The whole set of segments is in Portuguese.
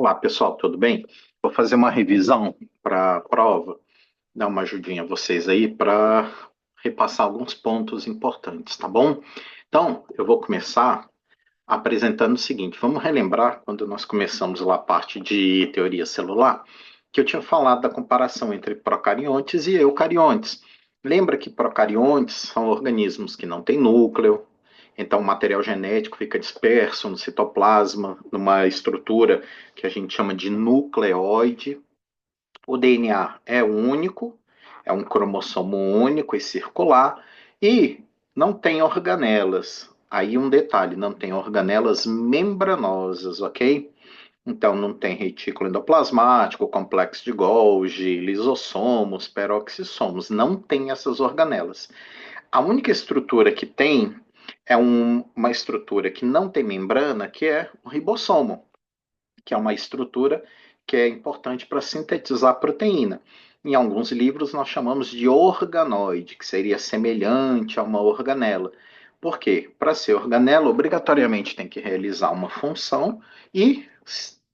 Olá, pessoal, tudo bem? Vou fazer uma revisão para a prova, dar uma ajudinha a vocês aí para repassar alguns pontos importantes, tá bom? Então, eu vou começar apresentando o seguinte: vamos relembrar quando nós começamos lá a parte de teoria celular, que eu tinha falado da comparação entre procariontes e eucariontes. Lembra que procariontes são organismos que não têm núcleo, então o material genético fica disperso no citoplasma, numa estrutura que a gente chama de nucleoide. O DNA é único, é um cromossomo único e circular, e não tem organelas. Aí um detalhe, não tem organelas membranosas, ok? Então não tem retículo endoplasmático, complexo de Golgi, lisossomos, peroxissomos, não tem essas organelas. A única estrutura que tem é uma estrutura que não tem membrana, que é o ribossomo, que é uma estrutura que é importante para sintetizar a proteína. Em alguns livros nós chamamos de organoide, que seria semelhante a uma organela. Por quê? Para ser organela, obrigatoriamente tem que realizar uma função e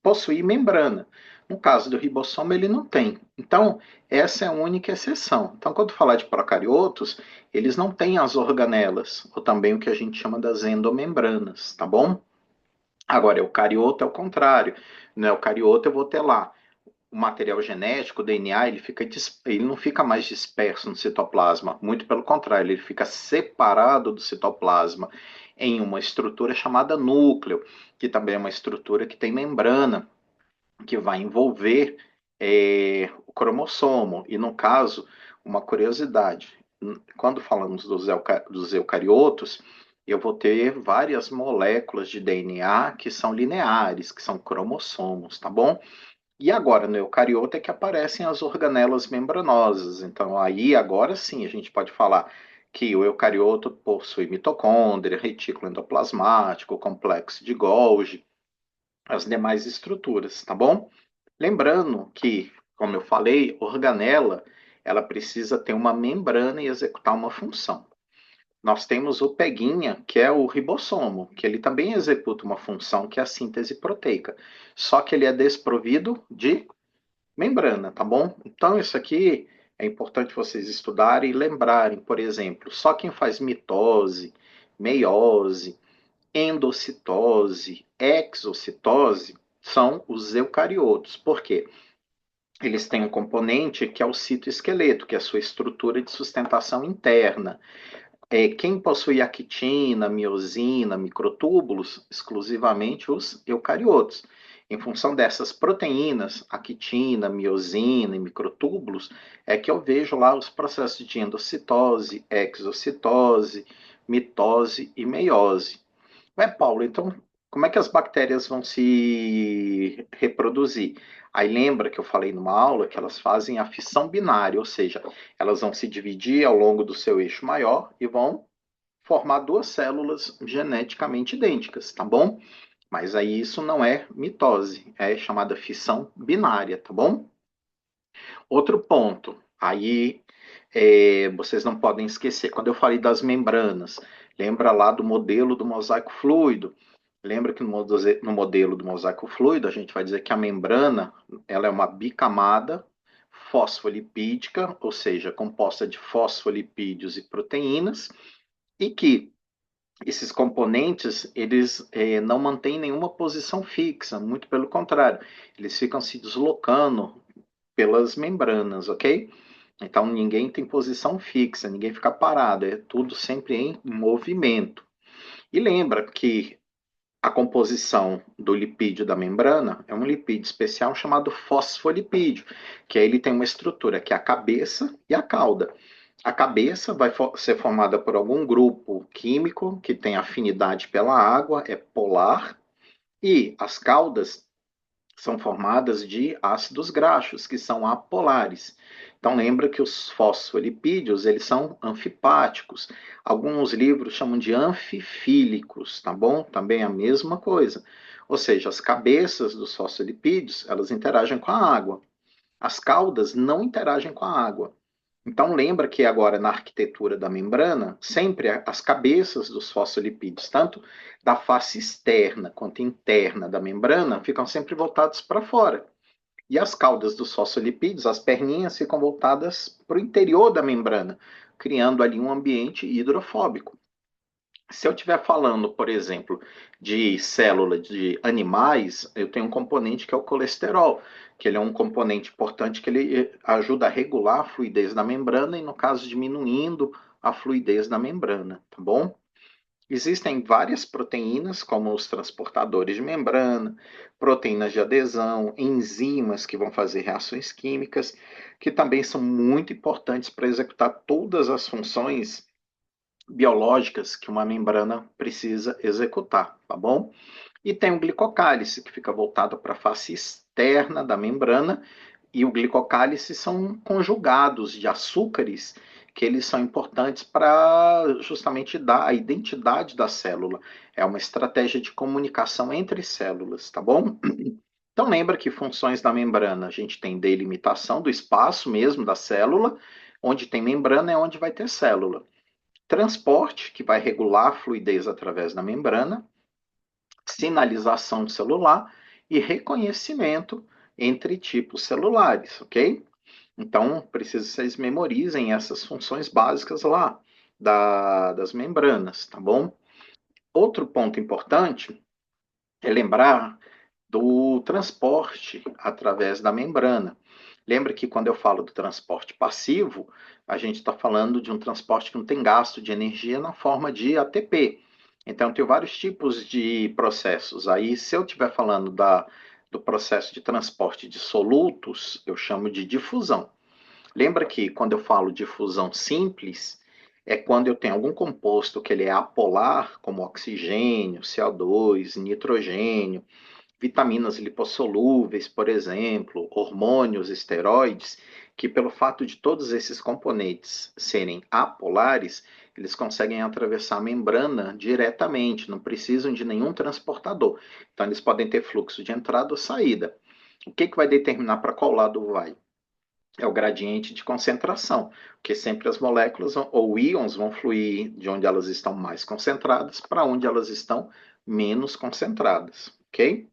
possuir membrana. No caso do ribossomo, ele não tem. Então, essa é a única exceção. Então, quando falar de procariotos, eles não têm as organelas, ou também o que a gente chama das endomembranas, tá bom? Agora, eucarioto é o contrário. No eucarioto eu vou ter lá o material genético, o DNA, ele não fica mais disperso no citoplasma. Muito pelo contrário, ele fica separado do citoplasma em uma estrutura chamada núcleo, que também é uma estrutura que tem membrana, que vai envolver o cromossomo. E no caso, uma curiosidade, quando falamos dos eucariotos, eu vou ter várias moléculas de DNA que são lineares, que são cromossomos, tá bom? E agora, no eucarioto é que aparecem as organelas membranosas. Então, aí, agora sim, a gente pode falar que o eucarioto possui mitocôndria, retículo endoplasmático, complexo de Golgi, as demais estruturas, tá bom? Lembrando que, como eu falei, organela, ela precisa ter uma membrana e executar uma função. Nós temos o peguinha, que é o ribossomo, que ele também executa uma função que é a síntese proteica, só que ele é desprovido de membrana, tá bom? Então isso aqui é importante vocês estudarem e lembrarem, por exemplo, só quem faz mitose, meiose, endocitose, exocitose são os eucariotos. Por quê? Eles têm um componente que é o citoesqueleto, que é a sua estrutura de sustentação interna. Quem possui actina, miosina, microtúbulos, exclusivamente os eucariotos. Em função dessas proteínas, actina, miosina e microtúbulos, é que eu vejo lá os processos de endocitose, exocitose, mitose e meiose. Paulo, então como é que as bactérias vão se reproduzir? Aí lembra que eu falei numa aula que elas fazem a fissão binária, ou seja, elas vão se dividir ao longo do seu eixo maior e vão formar duas células geneticamente idênticas, tá bom? Mas aí isso não é mitose, é chamada fissão binária, tá bom? Outro ponto, aí vocês não podem esquecer, quando eu falei das membranas, lembra lá do modelo do mosaico fluido. Lembra que no modelo do mosaico fluido, a gente vai dizer que a membrana ela é uma bicamada fosfolipídica, ou seja, composta de fosfolipídios e proteínas, e que esses componentes eles não mantêm nenhuma posição fixa, muito pelo contrário, eles ficam se deslocando pelas membranas, ok? Então ninguém tem posição fixa, ninguém fica parado, é tudo sempre em movimento. E lembra que a composição do lipídio da membrana é um lipídio especial chamado fosfolipídio, que aí ele tem uma estrutura que é a cabeça e a cauda. A cabeça vai ser formada por algum grupo químico que tem afinidade pela água, é polar, e as caudas são formadas de ácidos graxos, que são apolares. Então lembra que os fosfolipídios, eles são anfipáticos. Alguns livros chamam de anfifílicos, tá bom? Também é a mesma coisa. Ou seja, as cabeças dos fosfolipídios, elas interagem com a água. As caudas não interagem com a água. Então, lembra que agora na arquitetura da membrana, sempre as cabeças dos fosfolipídios, tanto da face externa quanto interna da membrana, ficam sempre voltadas para fora. E as caudas dos fosfolipídios, as perninhas, ficam voltadas para o interior da membrana, criando ali um ambiente hidrofóbico. Se eu estiver falando, por exemplo, de célula de animais, eu tenho um componente que é o colesterol, que ele é um componente importante que ele ajuda a regular a fluidez da membrana e, no caso, diminuindo a fluidez da membrana, tá bom? Existem várias proteínas, como os transportadores de membrana, proteínas de adesão, enzimas que vão fazer reações químicas, que também são muito importantes para executar todas as funções biológicas que uma membrana precisa executar, tá bom? E tem o glicocálice, que fica voltado para a face externa da membrana, e o glicocálice são conjugados de açúcares que eles são importantes para justamente dar a identidade da célula. É uma estratégia de comunicação entre células, tá bom? Então lembra que funções da membrana, a gente tem delimitação do espaço mesmo da célula, onde tem membrana é onde vai ter célula. Transporte, que vai regular a fluidez através da membrana, sinalização celular e reconhecimento entre tipos celulares, ok? Então, preciso que vocês memorizem essas funções básicas lá das membranas, tá bom? Outro ponto importante é lembrar do transporte através da membrana. Lembra que quando eu falo do transporte passivo, a gente está falando de um transporte que não tem gasto de energia na forma de ATP. Então, tem vários tipos de processos. Aí, se eu estiver falando do processo de transporte de solutos, eu chamo de difusão. Lembra que quando eu falo de fusão simples, é quando eu tenho algum composto que ele é apolar, como oxigênio, CO2, nitrogênio, vitaminas lipossolúveis, por exemplo, hormônios, esteroides, que pelo fato de todos esses componentes serem apolares, eles conseguem atravessar a membrana diretamente, não precisam de nenhum transportador. Então, eles podem ter fluxo de entrada ou saída. O que vai determinar para qual lado vai? É o gradiente de concentração, porque sempre as moléculas ou íons vão fluir de onde elas estão mais concentradas para onde elas estão menos concentradas, ok?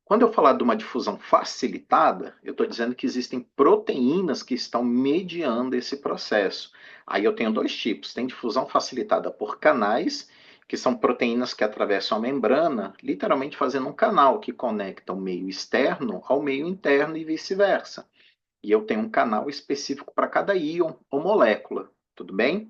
Quando eu falar de uma difusão facilitada, eu estou dizendo que existem proteínas que estão mediando esse processo. Aí eu tenho dois tipos: tem difusão facilitada por canais, que são proteínas que atravessam a membrana, literalmente fazendo um canal que conecta o meio externo ao meio interno e vice-versa. E eu tenho um canal específico para cada íon ou molécula, tudo bem?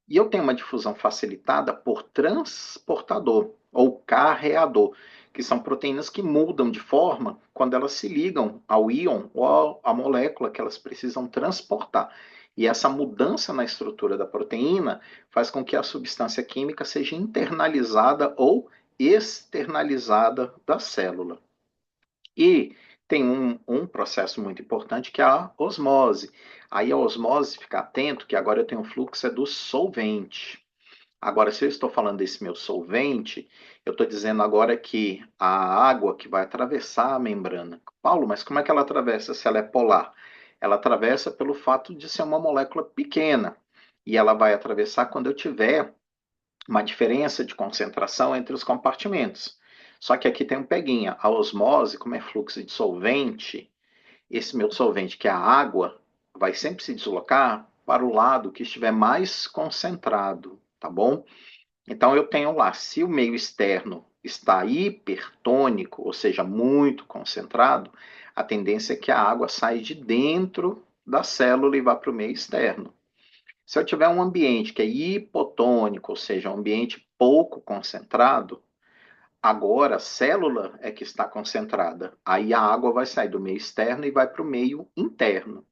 E eu tenho uma difusão facilitada por transportador ou carreador, que são proteínas que mudam de forma quando elas se ligam ao íon ou à molécula que elas precisam transportar. E essa mudança na estrutura da proteína faz com que a substância química seja internalizada ou externalizada da célula. E tem um processo muito importante que é a osmose. Aí a osmose, fica atento que agora eu tenho um fluxo do solvente. Agora, se eu estou falando desse meu solvente, eu estou dizendo agora que a água que vai atravessar a membrana. Paulo, mas como é que ela atravessa se ela é polar? Ela atravessa pelo fato de ser uma molécula pequena. E ela vai atravessar quando eu tiver uma diferença de concentração entre os compartimentos. Só que aqui tem um peguinha. A osmose, como é fluxo de solvente, esse meu solvente, que é a água, vai sempre se deslocar para o lado que estiver mais concentrado, tá bom? Então eu tenho lá, se o meio externo está hipertônico, ou seja, muito concentrado, a tendência é que a água saia de dentro da célula e vá para o meio externo. Se eu tiver um ambiente que é hipotônico, ou seja, um ambiente pouco concentrado, agora a célula é que está concentrada. Aí a água vai sair do meio externo e vai para o meio interno.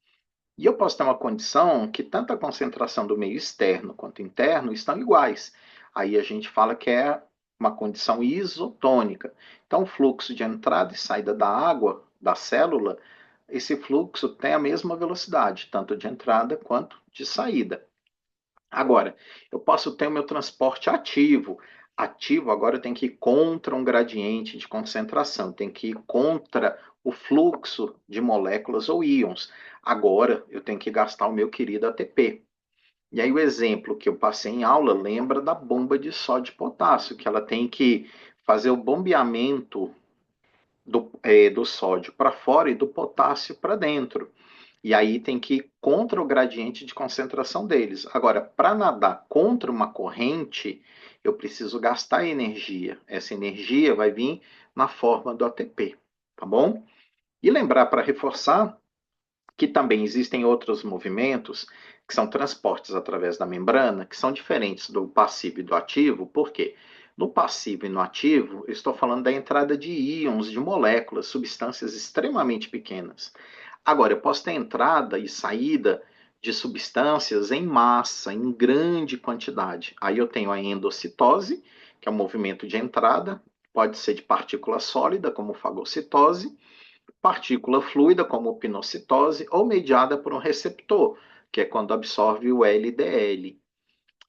E eu posso ter uma condição que tanto a concentração do meio externo quanto interno estão iguais. Aí a gente fala que é uma condição isotônica. Então, o fluxo de entrada e saída da água da célula, esse fluxo tem a mesma velocidade, tanto de entrada quanto de saída. Agora, eu posso ter o meu transporte ativo. ativo, agora eu tenho que ir contra um gradiente de concentração, tem que ir contra o fluxo de moléculas ou íons. Agora eu tenho que gastar o meu querido ATP. E aí o exemplo que eu passei em aula lembra da bomba de sódio e potássio, que ela tem que fazer o bombeamento do sódio para fora e do potássio para dentro. E aí tem que ir contra o gradiente de concentração deles. Agora, para nadar contra uma corrente, eu preciso gastar energia. Essa energia vai vir na forma do ATP, tá bom? E lembrar para reforçar que também existem outros movimentos que são transportes através da membrana, que são diferentes do passivo e do ativo. Por quê? No passivo e no ativo, eu estou falando da entrada de íons, de moléculas, substâncias extremamente pequenas. Agora, eu posso ter entrada e saída de substâncias em massa, em grande quantidade. Aí eu tenho a endocitose, que é o movimento de entrada, pode ser de partícula sólida, como fagocitose, partícula fluida, como pinocitose, ou mediada por um receptor, que é quando absorve o LDL.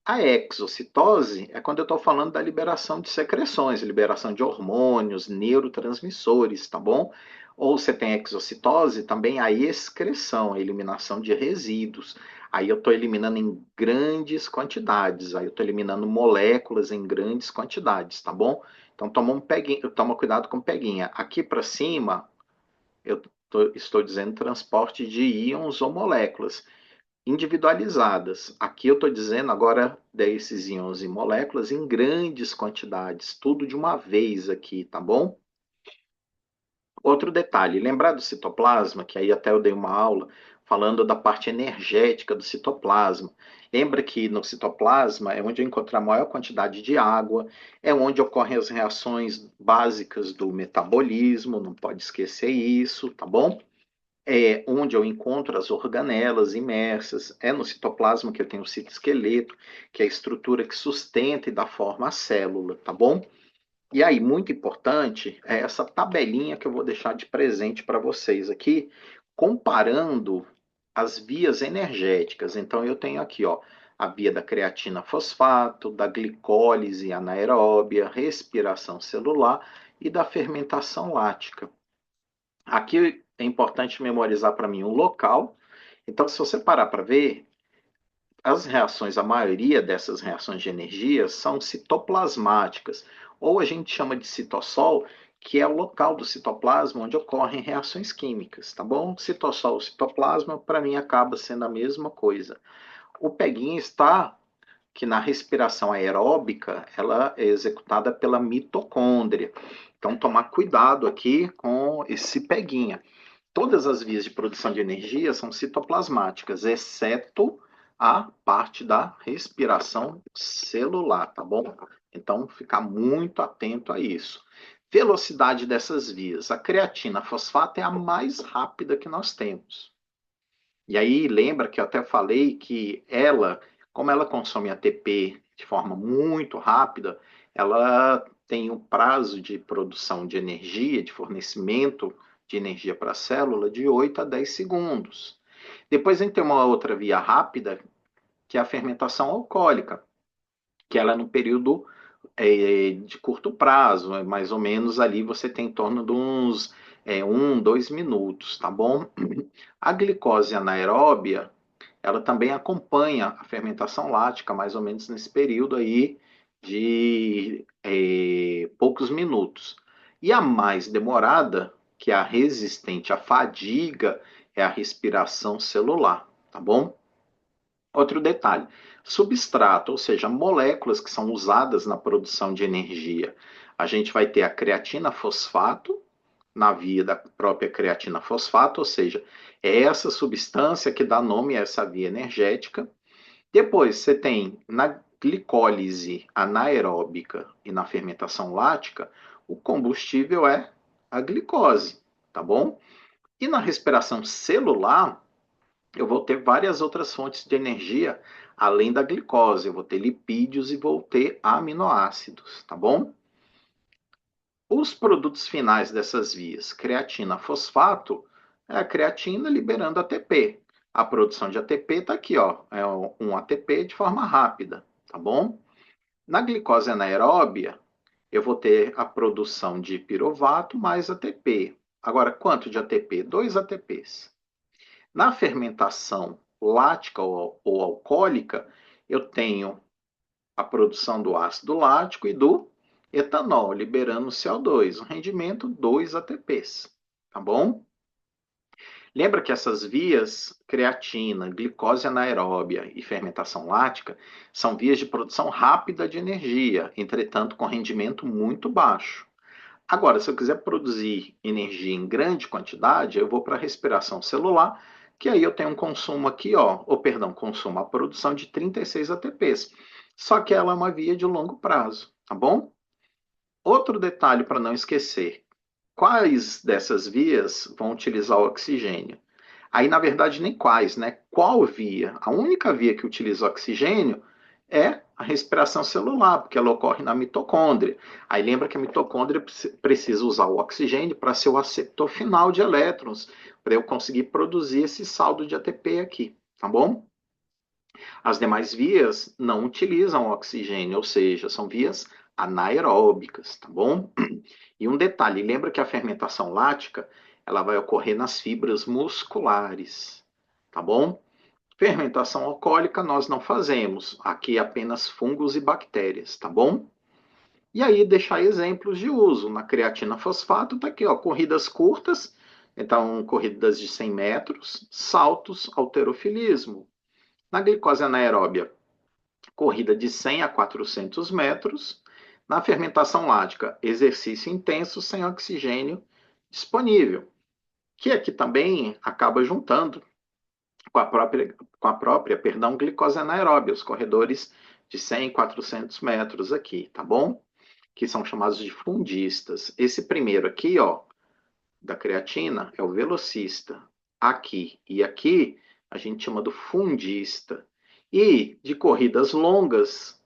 A exocitose é quando eu estou falando da liberação de secreções, liberação de hormônios, neurotransmissores, tá bom? Ou você tem exocitose, também a excreção, a eliminação de resíduos. Aí eu estou eliminando em grandes quantidades, aí eu estou eliminando moléculas em grandes quantidades, tá bom? Então toma cuidado com peguinha. Aqui para cima, estou dizendo transporte de íons ou moléculas individualizadas. Aqui eu estou dizendo agora desses íons e moléculas em grandes quantidades, tudo de uma vez aqui, tá bom? Outro detalhe, lembrar do citoplasma, que aí até eu dei uma aula falando da parte energética do citoplasma. Lembra que no citoplasma é onde eu encontro a maior quantidade de água, é onde ocorrem as reações básicas do metabolismo, não pode esquecer isso, tá bom? É onde eu encontro as organelas imersas, é no citoplasma que eu tenho o citoesqueleto, que é a estrutura que sustenta e dá forma à célula, tá bom? E aí, muito importante, é essa tabelinha que eu vou deixar de presente para vocês aqui, comparando as vias energéticas. Então, eu tenho aqui, ó, a via da creatina fosfato, da glicólise anaeróbia, respiração celular e da fermentação lática. Aqui é importante memorizar para mim o local. Então, se você parar para ver, as reações, a maioria dessas reações de energia são citoplasmáticas, ou a gente chama de citossol, que é o local do citoplasma onde ocorrem reações químicas, tá bom? Citossol, citoplasma, para mim acaba sendo a mesma coisa. O peguinho está que na respiração aeróbica ela é executada pela mitocôndria. Então, tomar cuidado aqui com esse peguinha. Todas as vias de produção de energia são citoplasmáticas, exceto a parte da respiração celular, tá bom? Então, ficar muito atento a isso. Velocidade dessas vias. A creatina fosfato é a mais rápida que nós temos. E aí, lembra que eu até falei que ela, como ela consome ATP de forma muito rápida, ela tem um prazo de produção de energia, de fornecimento de energia para a célula de 8 a 10 segundos. Depois a gente tem uma outra via rápida, que é a fermentação alcoólica, que ela é no período de curto prazo, mais ou menos ali você tem em torno de uns 2 minutos, tá bom? A glicose anaeróbia, ela também acompanha a fermentação lática, mais ou menos nesse período aí de poucos minutos. E a mais demorada, que é a resistente à fadiga, é a respiração celular, tá bom? Outro detalhe: substrato, ou seja, moléculas que são usadas na produção de energia. A gente vai ter a creatina fosfato, na via da própria creatina fosfato, ou seja, é essa substância que dá nome a essa via energética. Depois você tem na glicólise anaeróbica e na fermentação lática, o combustível é a glicose, tá bom? E na respiração celular, eu vou ter várias outras fontes de energia além da glicose. Eu vou ter lipídios e vou ter aminoácidos, tá bom? Os produtos finais dessas vias, creatina fosfato, é a creatina liberando ATP. A produção de ATP está aqui, ó, é um ATP de forma rápida, tá bom? Na glicose anaeróbia, eu vou ter a produção de piruvato mais ATP. Agora, quanto de ATP? 2 ATPs. Na fermentação lática ou alcoólica, eu tenho a produção do ácido lático e do etanol, liberando CO2, um rendimento 2 ATPs, tá bom? Lembra que essas vias, creatina, glicose anaeróbia e fermentação lática, são vias de produção rápida de energia, entretanto com rendimento muito baixo. Agora, se eu quiser produzir energia em grande quantidade, eu vou para a respiração celular, que aí eu tenho um consumo aqui, ó, ou perdão, consumo, a produção de 36 ATPs. Só que ela é uma via de longo prazo, tá bom? Outro detalhe para não esquecer: quais dessas vias vão utilizar o oxigênio? Aí, na verdade, nem quais, né? Qual via? A única via que utiliza oxigênio é a respiração celular, porque ela ocorre na mitocôndria. Aí lembra que a mitocôndria precisa usar o oxigênio para ser o aceptor final de elétrons, para eu conseguir produzir esse saldo de ATP aqui, tá bom? As demais vias não utilizam oxigênio, ou seja, são vias anaeróbicas, tá bom? E um detalhe, lembra que a fermentação lática, ela vai ocorrer nas fibras musculares, tá bom? Fermentação alcoólica nós não fazemos, aqui apenas fungos e bactérias, tá bom? E aí deixar exemplos de uso, na creatina fosfato tá aqui, ó, corridas curtas, então corridas de 100 metros, saltos, halterofilismo. Na glicose anaeróbia, corrida de 100 a 400 metros. Na fermentação lática, exercício intenso sem oxigênio disponível, que aqui também acaba juntando com a própria glicose anaeróbia, os corredores de 100 e 400 metros aqui, tá bom? Que são chamados de fundistas. Esse primeiro aqui, ó, da creatina, é o velocista. Aqui e aqui, a gente chama do fundista. E de corridas longas,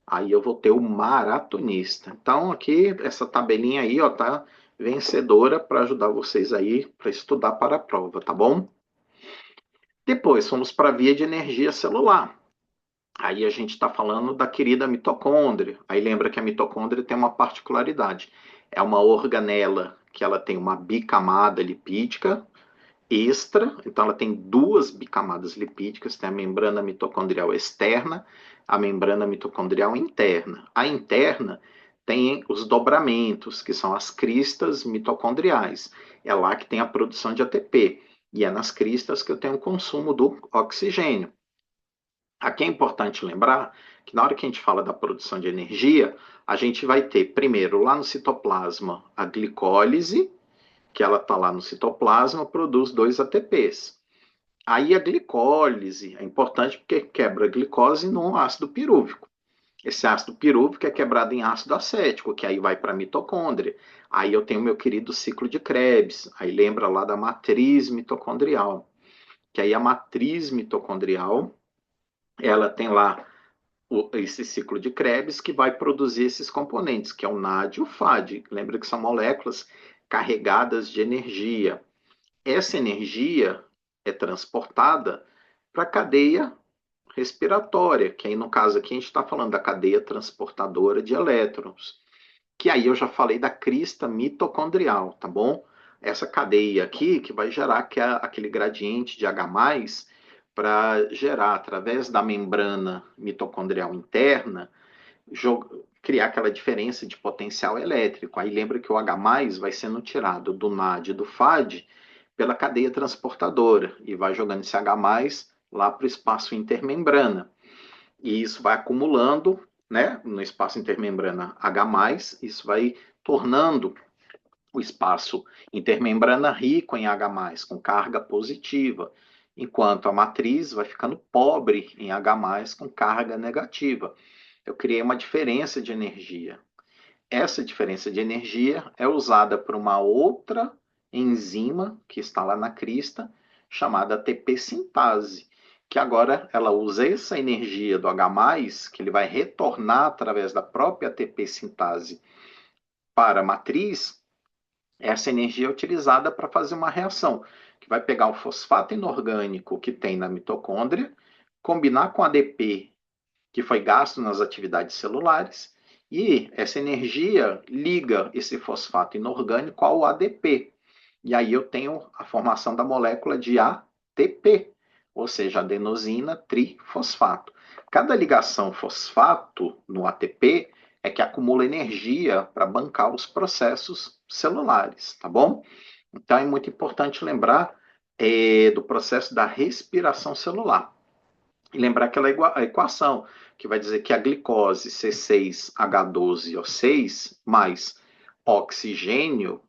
aí eu vou ter o maratonista. Então, aqui, essa tabelinha aí, ó, tá vencedora para ajudar vocês aí para estudar para a prova, tá bom? Depois, fomos para a via de energia celular. Aí a gente está falando da querida mitocôndria. Aí lembra que a mitocôndria tem uma particularidade. É uma organela que ela tem uma bicamada lipídica extra, então ela tem duas bicamadas lipídicas, tem a membrana mitocondrial externa, a membrana mitocondrial interna. A interna tem os dobramentos, que são as cristas mitocondriais. É lá que tem a produção de ATP. E é nas cristas que eu tenho o consumo do oxigênio. Aqui é importante lembrar que na hora que a gente fala da produção de energia, a gente vai ter primeiro lá no citoplasma a glicólise, que ela está lá no citoplasma, produz 2 ATPs. Aí a glicólise é importante porque quebra a glicose no ácido pirúvico. Esse ácido pirúvico é quebrado em ácido acético, que aí vai para a mitocôndria. Aí eu tenho meu querido ciclo de Krebs. Aí lembra lá da matriz mitocondrial. Que aí a matriz mitocondrial, ela tem lá esse ciclo de Krebs que vai produzir esses componentes, que é o NAD e o FAD. Lembra que são moléculas carregadas de energia. Essa energia é transportada para a cadeia respiratória, que aí no caso aqui a gente está falando da cadeia transportadora de elétrons, que aí eu já falei da crista mitocondrial, tá bom? Essa cadeia aqui que vai gerar aquele gradiente de H+, para gerar através da membrana mitocondrial interna, criar aquela diferença de potencial elétrico. Aí lembra que o H+ vai sendo tirado do NAD e do FAD pela cadeia transportadora e vai jogando esse H+ lá para o espaço intermembrana. E isso vai acumulando, né, no espaço intermembrana H+, isso vai tornando o espaço intermembrana rico em H+, com carga positiva, enquanto a matriz vai ficando pobre em H+, com carga negativa. Eu criei uma diferença de energia. Essa diferença de energia é usada por uma outra enzima que está lá na crista, chamada ATP sintase, que agora ela usa essa energia do H+, que ele vai retornar através da própria ATP sintase para a matriz. Essa energia é utilizada para fazer uma reação, que vai pegar o fosfato inorgânico que tem na mitocôndria, combinar com ADP que foi gasto nas atividades celulares, e essa energia liga esse fosfato inorgânico ao ADP. E aí eu tenho a formação da molécula de ATP, ou seja, adenosina trifosfato. Cada ligação fosfato no ATP é que acumula energia para bancar os processos celulares, tá bom? Então é muito importante lembrar do processo da respiração celular. E lembrar aquela equação, que vai dizer que a glicose C6H12O6 mais oxigênio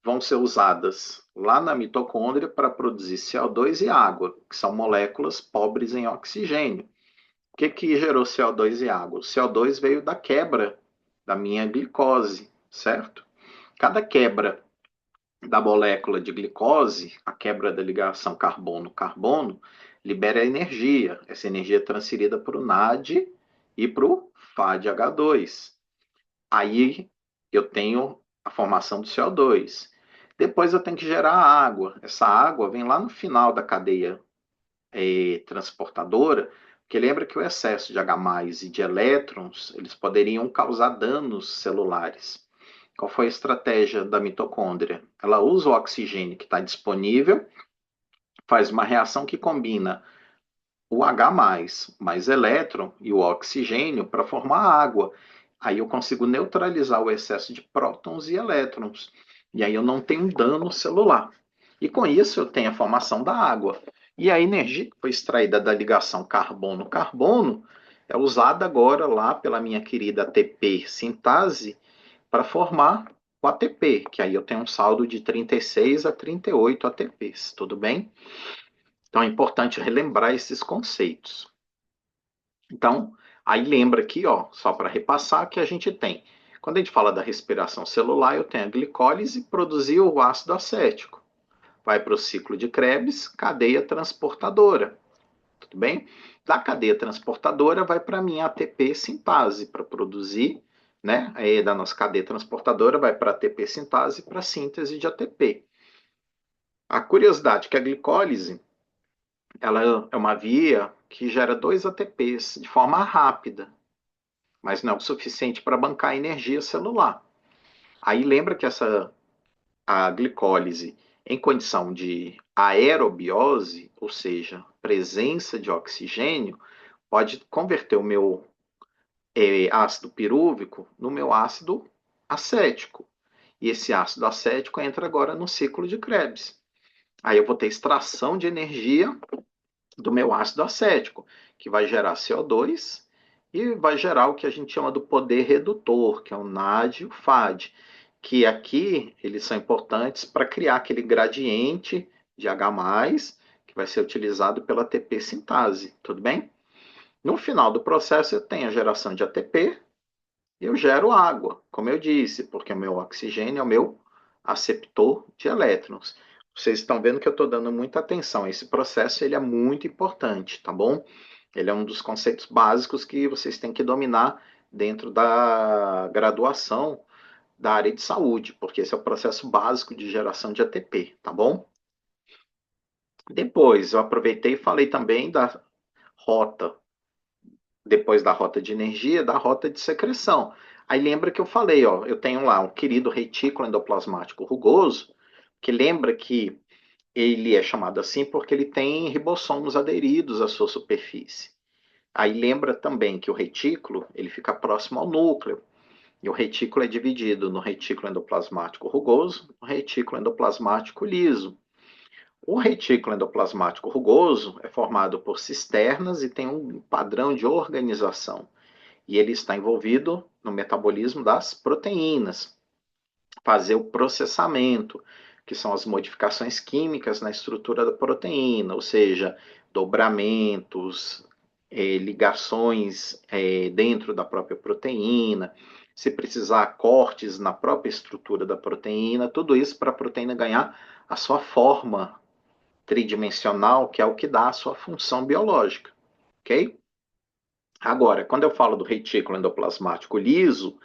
vão ser usadas lá na mitocôndria para produzir CO2 e água, que são moléculas pobres em oxigênio. O que gerou CO2 e água? O CO2 veio da quebra da minha glicose, certo? Cada quebra da molécula de glicose, a quebra da ligação carbono-carbono, libera energia. Essa energia é transferida para o NAD e para o FADH2. Aí eu tenho a formação do CO2. Depois eu tenho que gerar água. Essa água vem lá no final da cadeia transportadora, porque lembra que o excesso de H+, e de elétrons, eles poderiam causar danos celulares. Qual foi a estratégia da mitocôndria? Ela usa o oxigênio que está disponível, faz uma reação que combina o H+, mais elétron e o oxigênio para formar água. Aí eu consigo neutralizar o excesso de prótons e elétrons. E aí eu não tenho dano celular. E com isso eu tenho a formação da água. E a energia que foi extraída da ligação carbono-carbono é usada agora lá pela minha querida ATP sintase para formar o ATP, que aí eu tenho um saldo de 36 a 38 ATPs, tudo bem? Então é importante relembrar esses conceitos. Então, aí lembra aqui, ó, só para repassar, que a gente tem, quando a gente fala da respiração celular, eu tenho a glicólise, produzir o ácido acético. Vai para o ciclo de Krebs, cadeia transportadora. Tudo bem? Da cadeia transportadora vai para a minha ATP sintase, para produzir, né? Aí da nossa cadeia transportadora vai para a ATP sintase para síntese de ATP. A curiosidade é que a glicólise, ela é uma via que gera 2 ATPs de forma rápida, mas não é o suficiente para bancar a energia celular. Aí lembra que a glicólise em condição de aerobiose, ou seja, presença de oxigênio, pode converter o meu ácido pirúvico no meu ácido acético. E esse ácido acético entra agora no ciclo de Krebs. Aí eu vou ter extração de energia do meu ácido acético, que vai gerar CO2 e vai gerar o que a gente chama do poder redutor, que é o NAD e o FAD, que aqui eles são importantes para criar aquele gradiente de H+, que vai ser utilizado pela ATP sintase, tudo bem? No final do processo eu tenho a geração de ATP e eu gero água, como eu disse, porque o meu oxigênio é o meu aceptor de elétrons. Vocês estão vendo que eu estou dando muita atenção. Esse processo ele é muito importante, tá bom? Ele é um dos conceitos básicos que vocês têm que dominar dentro da graduação da área de saúde, porque esse é o processo básico de geração de ATP, tá bom? Depois, eu aproveitei e falei também da rota, depois da rota de energia, da rota de secreção. Aí lembra que eu falei, ó, eu tenho lá um querido retículo endoplasmático rugoso, que lembra que ele é chamado assim porque ele tem ribossomos aderidos à sua superfície. Aí lembra também que o retículo, ele fica próximo ao núcleo. E o retículo é dividido no retículo endoplasmático rugoso e no retículo endoplasmático liso. O retículo endoplasmático rugoso é formado por cisternas e tem um padrão de organização. E ele está envolvido no metabolismo das proteínas, fazer o processamento, que são as modificações químicas na estrutura da proteína, ou seja, dobramentos, ligações dentro da própria proteína, se precisar cortes na própria estrutura da proteína, tudo isso para a proteína ganhar a sua forma tridimensional, que é o que dá a sua função biológica, ok? Agora, quando eu falo do retículo endoplasmático liso,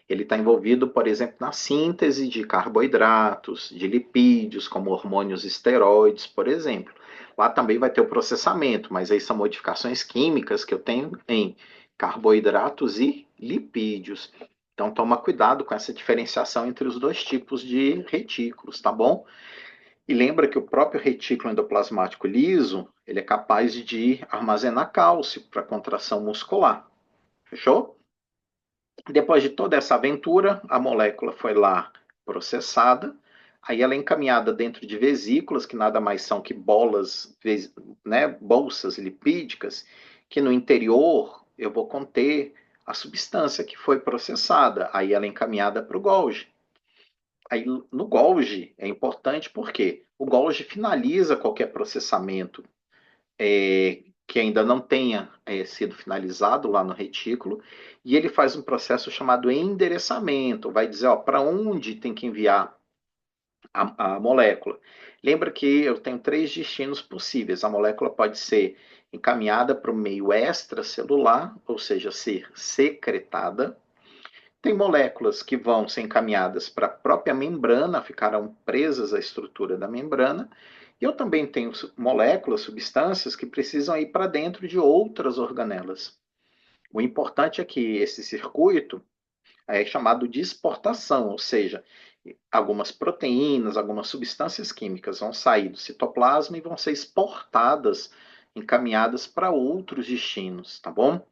ele está envolvido, por exemplo, na síntese de carboidratos, de lipídios, como hormônios esteroides, por exemplo. Lá também vai ter o processamento, mas aí são modificações químicas que eu tenho em carboidratos e lipídios. Então, toma cuidado com essa diferenciação entre os dois tipos de retículos, tá bom? E lembra que o próprio retículo endoplasmático liso, ele é capaz de armazenar cálcio para contração muscular. Fechou? Depois de toda essa aventura, a molécula foi lá processada, aí ela é encaminhada dentro de vesículas, que nada mais são que bolas, né, bolsas lipídicas, que no interior eu vou conter a substância que foi processada, aí ela é encaminhada para o Golgi. Aí no Golgi é importante porque o Golgi finaliza qualquer processamento que ainda não tenha sido finalizado lá no retículo, e ele faz um processo chamado endereçamento, vai dizer para onde tem que enviar a molécula. Lembra que eu tenho três destinos possíveis. A molécula pode ser encaminhada para o meio extracelular, ou seja, ser secretada. Tem moléculas que vão ser encaminhadas para a própria membrana, ficarão presas à estrutura da membrana. E eu também tenho moléculas, substâncias que precisam ir para dentro de outras organelas. O importante é que esse circuito é chamado de exportação, ou seja, algumas proteínas, algumas substâncias químicas vão sair do citoplasma e vão ser exportadas, encaminhadas para outros destinos, tá bom?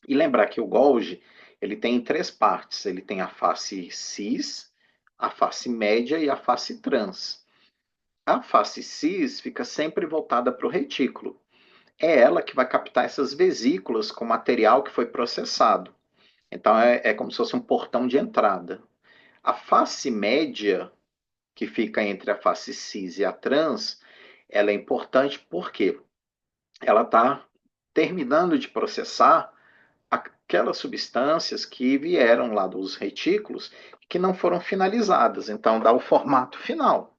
E lembrar que o Golgi, ele tem três partes. Ele tem a face cis, a face média e a face trans. A face cis fica sempre voltada para o retículo. É ela que vai captar essas vesículas com material que foi processado. Então é como se fosse um portão de entrada. A face média, que fica entre a face cis e a trans, ela é importante porque ela está terminando de processar aquelas substâncias que vieram lá dos retículos que não foram finalizadas. Então, dá o formato final.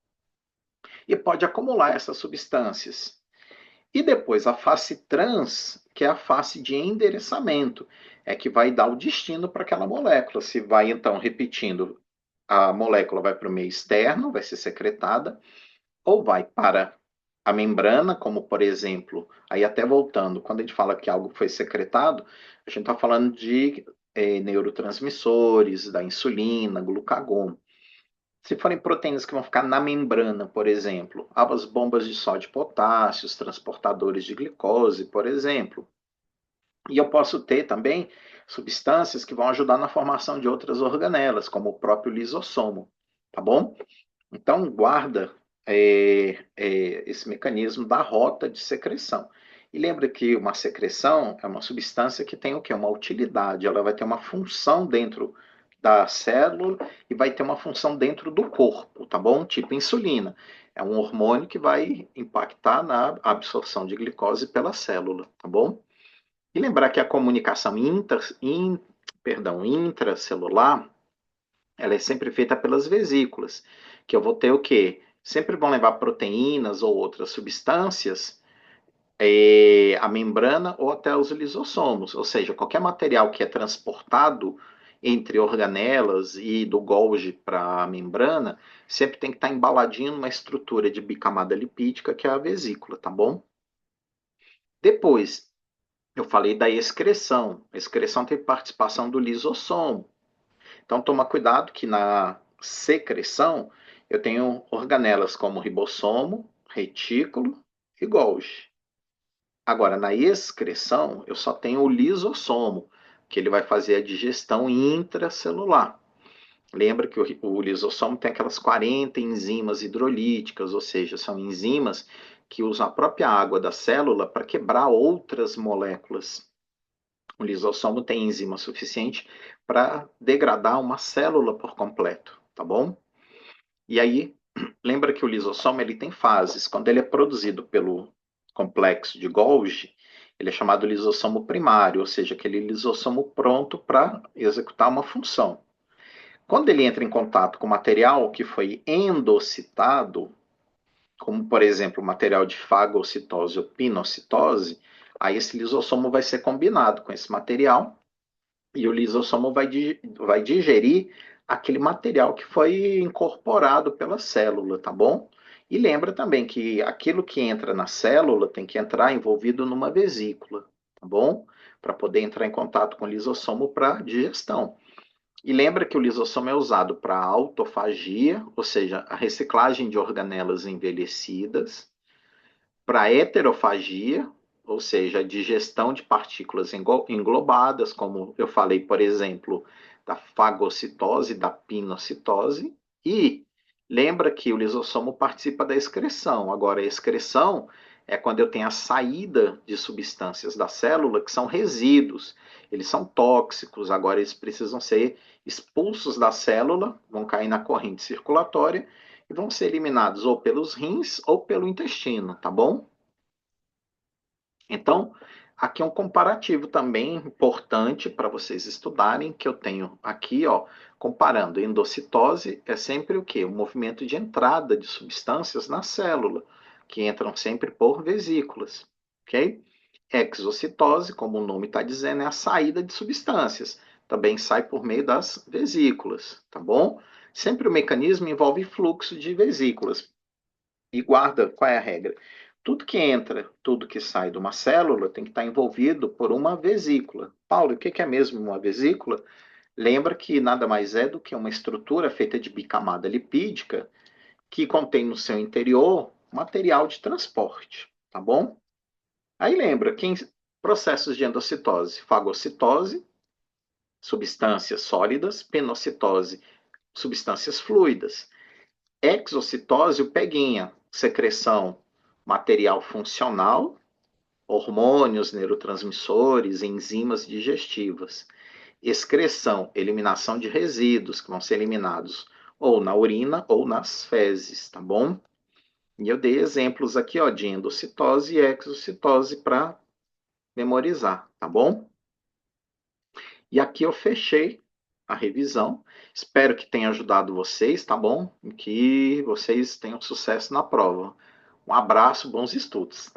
E pode acumular essas substâncias. E depois a face trans, que é a face de endereçamento, é que vai dar o destino para aquela molécula. Se vai, então, repetindo, a molécula vai para o meio externo, vai ser secretada, ou vai para a membrana, como por exemplo, aí até voltando, quando a gente fala que algo foi secretado, a gente está falando de neurotransmissores, da insulina, glucagon. Se forem proteínas que vão ficar na membrana, por exemplo, as bombas de sódio e potássio, os transportadores de glicose, por exemplo. E eu posso ter também substâncias que vão ajudar na formação de outras organelas, como o próprio lisossomo, tá bom? Então, guarda esse mecanismo da rota de secreção. E lembra que uma secreção é uma substância que tem o quê? Uma utilidade, ela vai ter uma função dentro da célula e vai ter uma função dentro do corpo, tá bom? Tipo insulina. É um hormônio que vai impactar na absorção de glicose pela célula, tá bom? E lembrar que a comunicação intracelular, ela é sempre feita pelas vesículas, que eu vou ter o quê? Sempre vão levar proteínas ou outras substâncias a membrana ou até os lisossomos, ou seja, qualquer material que é transportado entre organelas e do Golgi para a membrana, sempre tem que estar embaladinho numa estrutura de bicamada lipídica, que é a vesícula, tá bom? Depois, eu falei da excreção. A excreção tem participação do lisossomo. Então, toma cuidado que na secreção eu tenho organelas como ribossomo, retículo e Golgi. Agora, na excreção, eu só tenho o lisossomo, que ele vai fazer a digestão intracelular. Lembra que o lisossomo tem aquelas 40 enzimas hidrolíticas, ou seja, são enzimas que usam a própria água da célula para quebrar outras moléculas. O lisossomo tem enzima suficiente para degradar uma célula por completo, tá bom? E aí, lembra que o lisossomo ele tem fases. Quando ele é produzido pelo complexo de Golgi, ele é chamado lisossomo primário, ou seja, aquele lisossomo pronto para executar uma função. Quando ele entra em contato com material que foi endocitado, como por exemplo material de fagocitose ou pinocitose, aí esse lisossomo vai ser combinado com esse material E o lisossomo vai digerir aquele material que foi incorporado pela célula, tá bom? E lembra também que aquilo que entra na célula tem que entrar envolvido numa vesícula, tá bom? Para poder entrar em contato com o lisossomo para digestão. E lembra que o lisossomo é usado para autofagia, ou seja, a reciclagem de organelas envelhecidas, para heterofagia, ou seja, a digestão de partículas englobadas, como eu falei, por exemplo, da fagocitose, da pinocitose, e lembra que o lisossomo participa da excreção. Agora, a excreção é quando eu tenho a saída de substâncias da célula que são resíduos. Eles são tóxicos, agora eles precisam ser expulsos da célula, vão cair na corrente circulatória e vão ser eliminados ou pelos rins ou pelo intestino, tá bom? Então, aqui é um comparativo também importante para vocês estudarem, que eu tenho aqui, ó, comparando. Endocitose é sempre o quê? O movimento de entrada de substâncias na célula, que entram sempre por vesículas, ok? Exocitose, como o nome está dizendo, é a saída de substâncias. Também sai por meio das vesículas, tá bom? Sempre o mecanismo envolve fluxo de vesículas. E guarda, qual é a regra? Tudo que entra, tudo que sai de uma célula tem que estar envolvido por uma vesícula. Paulo, o que é mesmo uma vesícula? Lembra que nada mais é do que uma estrutura feita de bicamada lipídica que contém no seu interior material de transporte, tá bom? Aí lembra, processos de endocitose, fagocitose, substâncias sólidas, penocitose, substâncias fluidas. Exocitose, o peguinha, secreção material funcional, hormônios, neurotransmissores, enzimas digestivas. Excreção, eliminação de resíduos que vão ser eliminados ou na urina ou nas fezes, tá bom? E eu dei exemplos aqui, ó, de endocitose e exocitose para memorizar, tá bom? E aqui eu fechei a revisão. Espero que tenha ajudado vocês, tá bom? E que vocês tenham sucesso na prova. Um abraço, bons estudos.